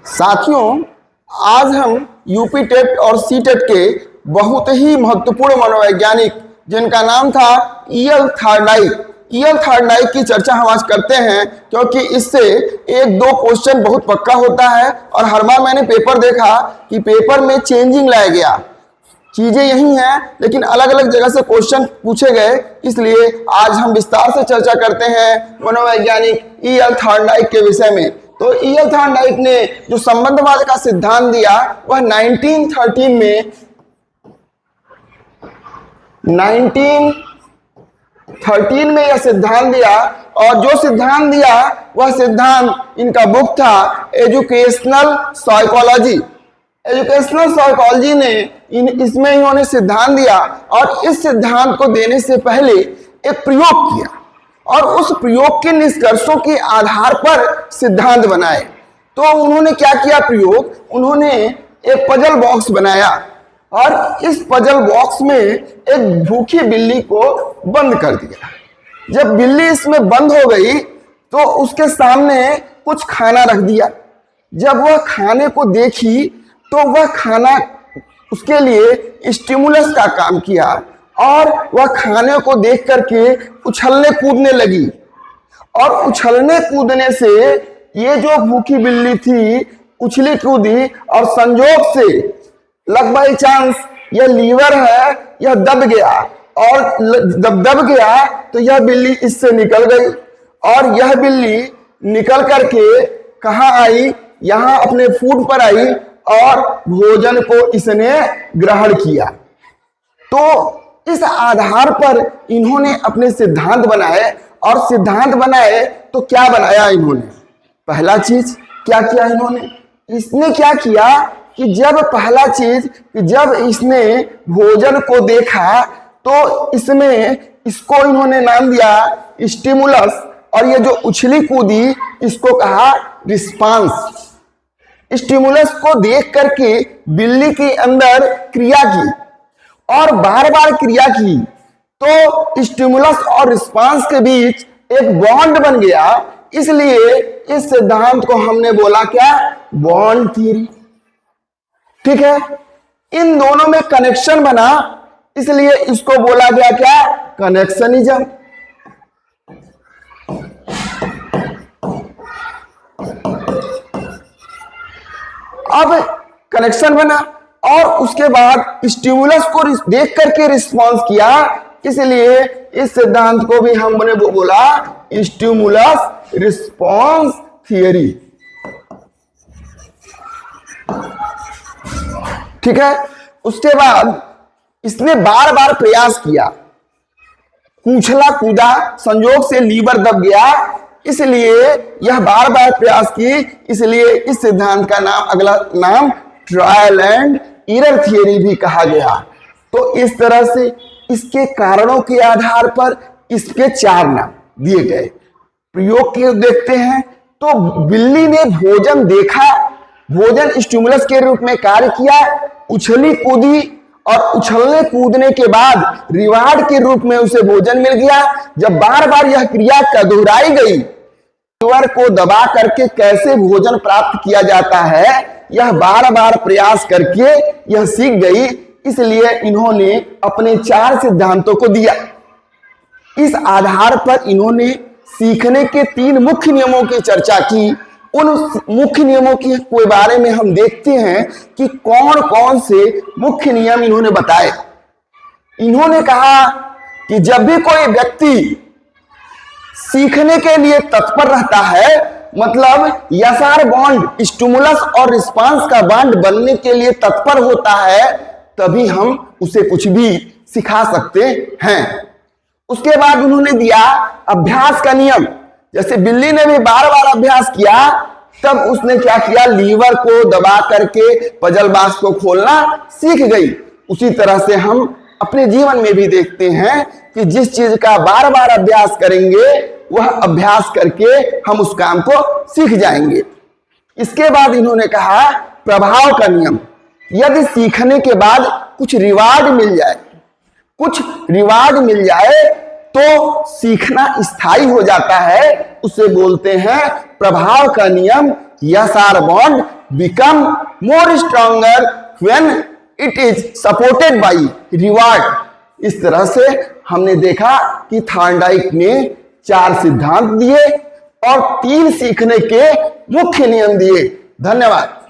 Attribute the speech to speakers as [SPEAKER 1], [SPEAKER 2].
[SPEAKER 1] साथियों, आज हम यूपी टेट और सी टेट के बहुत ही महत्वपूर्ण मनोवैज्ञानिक जिनका नाम था ईएल थॉर्नडाइक की चर्चा हम आज करते हैं, क्योंकि इससे एक दो क्वेश्चन बहुत पक्का होता है। और हर बार मैंने पेपर देखा कि पेपर में चेंजिंग लाया गया, चीजें यही हैं लेकिन अलग अलग जगह से क्वेश्चन पूछे गए। इसलिए आज हम विस्तार से चर्चा करते हैं मनोवैज्ञानिक ईएल थॉर्नडाइक के विषय में। तो ईएल थॉर्नडाइक ने जो संबंधवाद का सिद्धांत दिया वह 1913 में यह सिद्धांत दिया, और जो सिद्धांत दिया वह सिद्धांत इनका बुक था एजुकेशनल साइकोलॉजी ने इसमें इन्होंने सिद्धांत दिया। और इस सिद्धांत को देने से पहले एक प्रयोग किया और उस प्रयोग के निष्कर्षों के आधार पर सिद्धांत बनाए। तो उन्होंने क्या किया प्रयोग, उन्होंने एक पजल बॉक्स बनाया और इस पजल बॉक्स में एक भूखी बिल्ली को बंद कर दिया। जब बिल्ली इसमें बंद हो गई तो उसके सामने कुछ खाना रख दिया। जब वह खाने को देखी तो वह खाना उसके लिए स्टिमुलस का काम किया और वह खाने को देख करके उछलने कूदने लगी। और उछलने कूदने से ये जो भूखी बिल्ली थी उछली कूदी और संजोग से लक बाई चांस यह लीवर है यह दब गया, और जब दब गया तो यह बिल्ली इससे निकल गई। और यह बिल्ली निकल करके कहाँ आई, यहाँ अपने फूड पर आई और भोजन को इसने ग्रहण किया। तो इस आधार पर इन्होंने अपने सिद्धांत बनाए। और सिद्धांत बनाए तो क्या बनाया इन्होंने, पहला चीज क्या किया इसने क्या किया कि जब इसने भोजन को देखा तो इसको इन्होंने नाम दिया स्टिमुलस, और ये जो उछली कूदी इसको कहा रिस्पांस। स्टिमुलस को देख करके बिल्ली के अंदर क्रिया की और बार बार क्रिया की, तो स्टिमुलस और रिस्पांस के बीच एक बॉन्ड बन गया। इसलिए इस सिद्धांत को हमने बोला क्या, बॉन्ड थ्योरी। ठीक है, इन दोनों में कनेक्शन बना, इसलिए इसको बोला गया क्या, कनेक्शनिज्म। अब कनेक्शन बना और उसके बाद स्टिमुलस को देख करके रिस्पॉन्स किया, इसलिए इस सिद्धांत को भी हमने बोला स्टिमुलस रिस्पॉन्स थियरी। ठीक है, उसके बाद इसने बार बार प्रयास किया, उछला कूदा, संजोग से लीवर दब गया, इसलिए यह बार बार प्रयास की, इसलिए इस सिद्धांत का अगला नाम ट्रायल एंड एरर थियरी भी कहा गया। तो इस तरह से इसके कारणों के आधार पर इसके 4 नाम दिए गए। प्रयोग के देखते हैं तो बिल्ली ने भोजन देखा, भोजन स्टिमुलस के रूप में कार्य किया, उछली कूदी और उछलने कूदने के बाद रिवार्ड के रूप में उसे भोजन मिल गया। जब बार बार यह क्रिया का दोहराई गई, लीवर को दबा करके कैसे भोजन प्राप्त किया जाता है यह बार बार प्रयास करके यह सीख गई, इसलिए इन्होंने अपने 4 सिद्धांतों को दिया। इस आधार पर इन्होंने सीखने के 3 मुख्य नियमों की चर्चा की। उन मुख्य नियमों के बारे में हम देखते हैं कि कौन कौन से मुख्य नियम इन्होंने बताए। इन्होंने कहा कि जब भी कोई व्यक्ति सीखने के लिए तत्पर रहता है, मतलब यसार बॉन्ड स्टिमुलस और रिस्पांस का बॉन्ड बनने के लिए तत्पर होता है, तभी हम उसे कुछ भी सिखा सकते हैं। उसके बाद उन्होंने दिया अभ्यास का नियम। जैसे बिल्ली ने भी बार बार अभ्यास किया, तब उसने क्या किया, लीवर को दबा करके पजल बॉक्स को खोलना सीख गई। उसी तरह से हम अपने जीवन में भी देखते हैं कि जिस चीज का बार बार अभ्यास करेंगे वह अभ्यास करके हम उस काम को सीख जाएंगे। इसके बाद इन्होंने कहा प्रभाव का नियम। यदि सीखने के बाद कुछ रिवार्ड मिल जाए तो सीखना स्थायी हो जाता है, उसे बोलते हैं प्रभाव का नियम, yes our bond become more stronger when it is supported by reward। इस तरह से हमने देखा कि थॉर्नडाइक ने 4 सिद्धांत दिए और 3 सीखने के मुख्य नियम दिए। धन्यवाद।